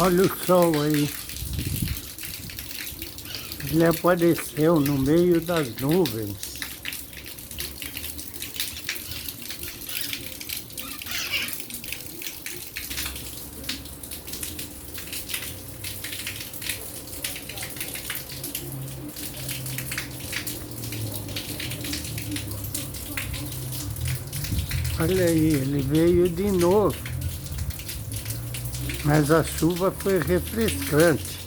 Olha o sol aí. Ele apareceu no meio das nuvens. Olha aí, ele veio de novo. Mas a chuva foi refrescante.